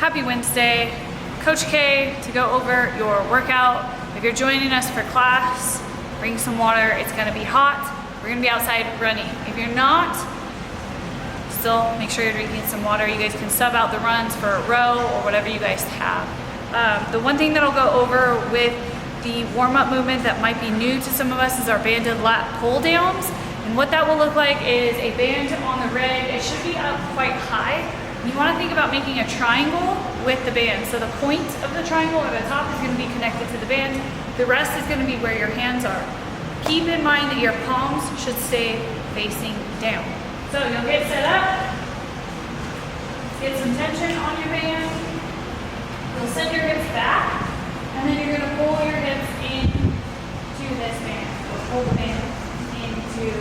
Happy Wednesday. Coach K to go over your workout. If you're joining us for class, bring some water. It's gonna be hot. We're gonna be outside running. If you're not, still make sure you're drinking some water. You guys can sub out the runs for a row or whatever you guys have. The one thing that I'll go over with the warm-up movement that might be new to some of us is our banded lat pull downs. And what that will look like is a band on the rig. It should be up quite high. You want to think about making a triangle with the band. So the point of the triangle at the top is going to be connected to the band. The rest is going to be where your hands are. Keep in mind that your palms should stay facing down. So you'll get set up, get some tension on your band. You'll send your hips back, and then you're going to pull your hips into this band. So pull the band into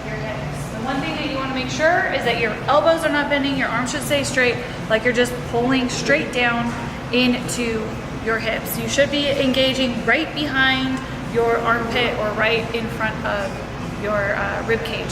your hips. The one thing that you want to make sure is that your elbows are not bending, your arms should stay straight, like you're just pulling straight down into your hips. You should be engaging right behind your armpit or right in front of your rib cage.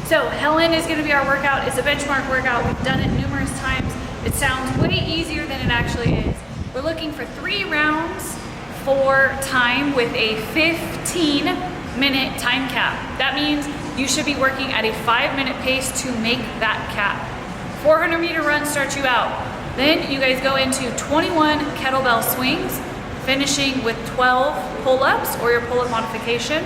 So Helen is going to be our workout. It's a benchmark workout. We've done it numerous times. It sounds way easier than it actually is. We're looking for 3 rounds for time with a 15-minute time cap. That means you should be working at a 5-minute pace to make that cap. 400-meter run starts you out. Then you guys go into 21 kettlebell swings, finishing with 12 pull-ups or your pull-up modification.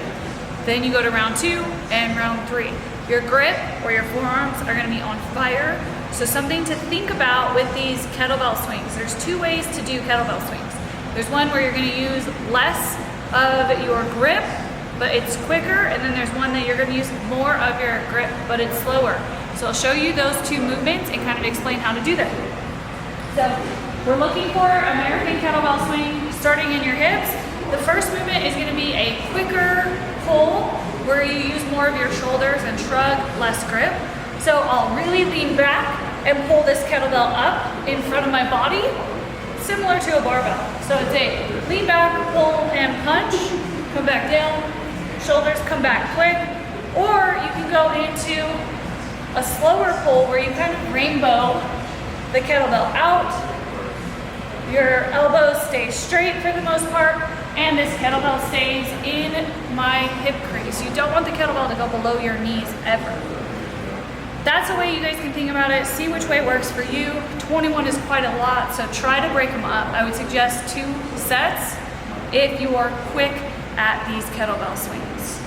Then you go to round 2 and round 3. Your grip or your forearms are going to be on fire. So something to think about with these kettlebell swings. There's 2 ways to do kettlebell swings. There's one where you're going to use less of your grip, but it's quicker, and then there's one that you're going to use more of your grip, but it's slower. So I'll show you those 2 movements and kind of explain how to do that. So we're looking for American kettlebell swing, starting in your hips. The first movement is going to be a quicker pull, where you use more of your shoulders and shrug, less grip. So I'll really lean back and pull this kettlebell up in front of my body, similar to a barbell. So it's a lean back, pull, and punch, come back down, shoulders come back quick, or you can go into a slower pull where you kind of rainbow the kettlebell out. Your elbows stay straight for the most part, and this kettlebell stays in my hip crease. You don't want the kettlebell to go below your knees ever. That's the way you guys can think about it. See which way works for you. 21 is quite a lot, so try to break them up. I would suggest 2 sets if you are quick at these kettlebell swings.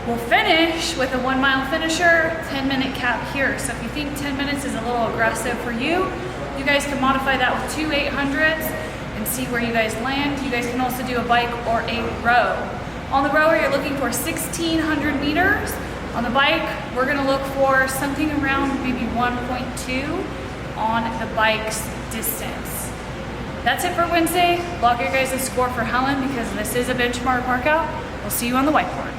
We'll finish with a 1-mile finisher, 10-minute cap here. So if you think 10 minutes is a little aggressive for you, you guys can modify that with 2 800s and see where you guys land. You guys can also do a bike or a row. On the rower, you're looking for 1,600 meters. On the bike, we're gonna look for something around maybe 1.2 on the bike's distance. That's it for Wednesday. Log your guys' score for Helen because this is a benchmark workout. We'll see you on the whiteboard.